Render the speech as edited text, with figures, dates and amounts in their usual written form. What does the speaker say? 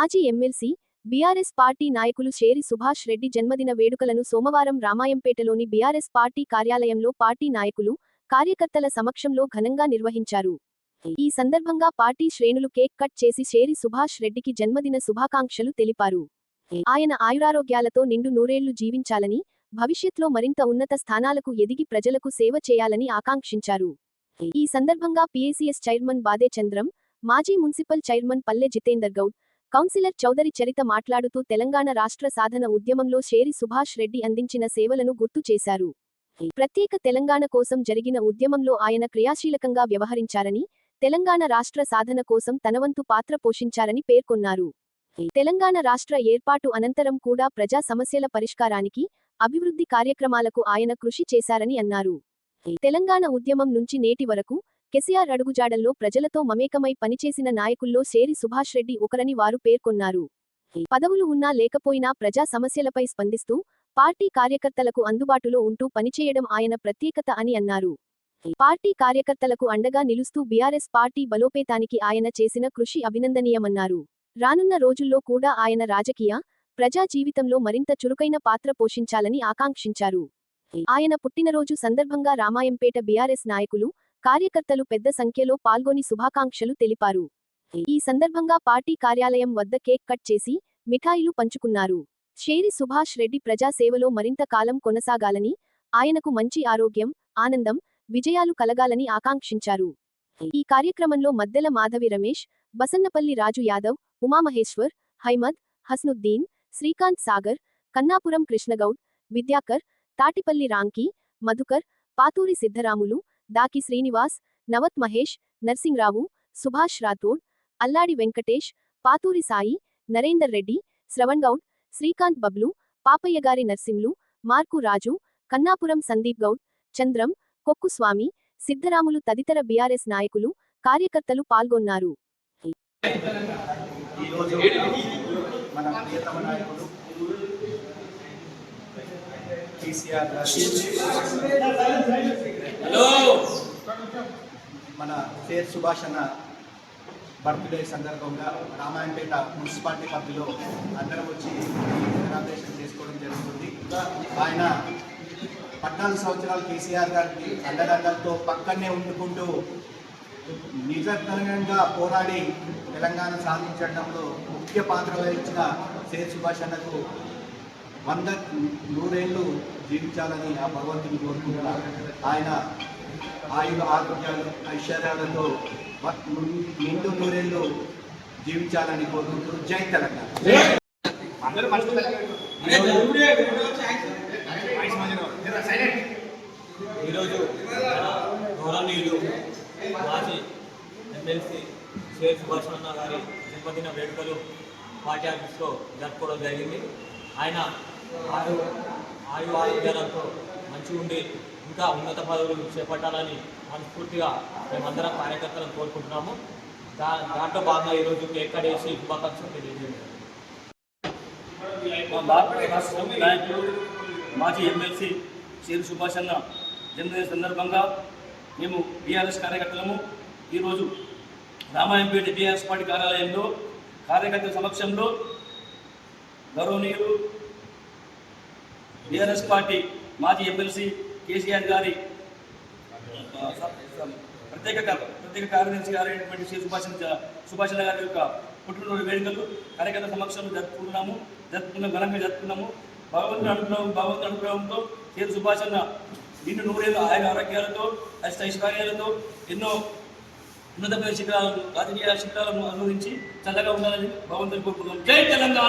మాజీ MLC, BRS party నాయకులు షేరి సుభాష్ రెడ్డి జన్మదిన వేడుకలను సోమవారం రామాయంపేటలోని బీఆర్ఎస్ పార్టీ కార్యాలయంలో పార్టీ నాయకులు, కార్యకర్తల సమక్షంలో ఘనంగా నిర్వహించారు. ఈ సందర్భంగా పార్టీ శ్రేణులు కేక్ కట్ చేసి షేరి సుభాష్ రెడ్డికి జన్మదిన శుభాకాంక్షలు తెలిపారు. ఆయన ఆయురారోగ్యాలతో నిండు నూరేళ్లు జీవించాలని, భవిష్యత్లో మరింత ఉన్నత స్థానాలకు ఎదిగి ప్రజలకు సేవ చేయాలని ఆకాంక్షించారు. ఈ సందర్భంగా పీఏసీఎస్ చైర్మన్ బాదే చంద్రం, మాజీ మున్సిపల్ చైర్మన్ పల్లె జితేందర్ గౌడ్, కౌన్సిలర్ చౌదరి చరిత మాట్లాడుతూ తెలంగాణ రాష్ట్ర సాధన ఉద్యమంలో షేరి సుభాష్ రెడ్డి అందించిన సేవలను గుర్తు చేశారు. ప్రత్యేక తెలంగాణ కోసం జరిగిన ఉద్యమంలో ఆయన క్రియాశీలకంగా వ్యవహరించారని, తెలంగాణ రాష్ట్ర సాధన కోసం తనవంతు పాత్ర పోషించారని పేర్కొన్నారు. తెలంగాణ రాష్ట్ర ఏర్పాటు అనంతరం కూడా ప్రజా సమస్యల పరిష్కారానికి, అభివృద్ధి కార్యక్రమాలకు ఆయన కృషి చేశారని అన్నారు. తెలంగాణ ఉద్యమం నుంచి నేటి వరకు కేసీఆర్ అడుగుజాడల్లో ప్రజలతో మమేకమై పనిచేసిన నాయకుల్లో షేరి సుభాష్ రెడ్డి ఒకరని వారు పేర్కొన్నారు. పదవులు ఉన్నా లేకపోయినా ప్రజా సమస్యలపై స్పందిస్తూ, పార్టీ కార్యకర్తలకు అందుబాటులో ఉంటూ పనిచేయడం ఆయన ప్రత్యేకత అని అన్నారు. పార్టీ కార్యకర్తలకు అండగా నిలుస్తూ బీఆర్ఎస్ పార్టీ బలోపేతానికి ఆయన చేసిన కృషి అభినందనీయమన్నారు. రానున్న రోజుల్లో కూడా ఆయన రాజకీయ, ప్రజా జీవితంలో మరింత చురుకైన పాత్ర పోషించాలని ఆకాంక్షించారు. ఆయన పుట్టినరోజు సందర్భంగా రామాయంపేట బీఆర్ఎస్ నాయకులు, కార్యకర్తలు పెద్ద సంఖ్యలో పాల్గొని శుభాకాంక్షలు తెలిపారు. ఈ సందర్భంగా పార్టీ కార్యాలయం వద్ద కేక్ కట్ చేసి, మిఠాయిలు పంచుకున్నారు. షేరి సుభాష్ రెడ్డి ప్రజా సేవలో మరింత కాలం కొనసాగాలని, ఆయనకు మంచి ఆరోగ్యం, ఆనందం, విజయాలు కలగాలని ఆకాంక్షించారు. ఈ కార్యక్రమంలో మద్దెల మాధవి రమేష్, బసన్నపల్లి రాజు యాదవ్, ఉమామహేశ్వర్, హైమద్, హస్నుద్దీన్, శ్రీకాంత్ సాగర్, కన్నాపురం కృష్ణగౌడ్, విద్యాకర్, తాటిపల్లి రాంకీ, మధుకర్, పాతూరి సిద్ధరాములు, దాకి శ్రీనివాస్, నవత్ మహేష్, నర్సింగ్రావు, సుభాష్ రాథోడ్, అల్లాడి వెంకటేష్, పాతూరి సాయి, నరేందర్ రెడ్డి, శ్రవణ్ గౌడ్, శ్రీకాంత్ బబ్లు, పాపయ్యగారి నర్సింలు, మార్కు రాజు, కన్నాపురం సందీప్ గౌడ్, చంద్రం, కొక్కుస్వామి, సిద్ధరాములు తదితర బీఆర్ఎస్ నాయకులు, కార్యకర్తలు పాల్గొన్నారు. మన షేరి సుభాష్ అన్న బర్త్డే సందర్భంగా రామాయంపేట మున్సిపాలిటీ పరిధిలో అందరం వచ్చి సెలబ్రేషన్ చేసుకోవడం జరుగుతుంది. ఆయన 14 సంవత్సరాలు కేసీఆర్ గారికి అండదండలతో పక్కనే ఉండుకుంటూ నిజంగా పోరాడి తెలంగాణ సాధించడంలో ముఖ్య పాత్ర వహించిన షేరి సుభాష్ అన్నకు 100 జీవించాలని ఆ భగవంతుని కోరుకుంటున్నారు. ఆయన ఆయుధ ఆరోగ్యాలు, ఐశ్వర్యాలతో నిండు 100 జీవించాలని కోరుకుంటూ జై తెలంగాణ. ఈరోజు గౌరవనీయులు మాజీ ఎమ్మెల్సీ షేరి సుభాష్ అన్న గారి జన్మదిన వేడుకలు పార్టీ ఆఫీస్లో జరుపుకోవడం జరిగింది. ఆయన ఆరోగ్యాలతో మంచిగా ఉండి ఇంకా ఉన్నత పదవులు చేపట్టాలని మనస్ఫూర్తిగా మేమందరం కార్యకర్తలను కోరుకుంటున్నాము. దాంట్లో భాగంగా ఈరోజు కేక్ కట్ చేసి శుభాకాంక్షలు తెలియజేయండి. మా భారత రాష్ట్ర నాయకులు మాజీ ఎమ్మెల్సీ షేరి సుభాష్ అన్న జన్మదిన సందర్భంగా మేము బీఆర్ఎస్ కార్యకర్తలము ఈరోజు రామాయంపేట బీఆర్ఎస్ పార్టీ కార్యాలయంలో కార్యకర్తల సమక్షంలో గౌరవనీయులు బీఆర్ఎస్ పార్టీ మాజీ ఎమ్మెల్సీ కేసీఆర్ గారి ప్రత్యేక కార్యదర్శి గారైనటువంటి శ్రీ సుభాష్ గారి యొక్క పుట్టినరోజు వేడుకలు కార్యకర్తల సమక్షంలో ఘనంగా జరుపుకున్నాము. భగవంతుని అనుగ్రహంతో షేరి సుభాష్ అన్న నిండు 100 ఆయన ఆరోగ్యాలతో, ఐశ్వర్యాలతో ఎన్నో ఉన్నతమైన శిఖరాలను, రాజకీయ శిఖరాలను అనుభవించి చల్లగా ఉండాలని భగవంతుని కోరుకుంటున్నాం. జై తెలంగాణ.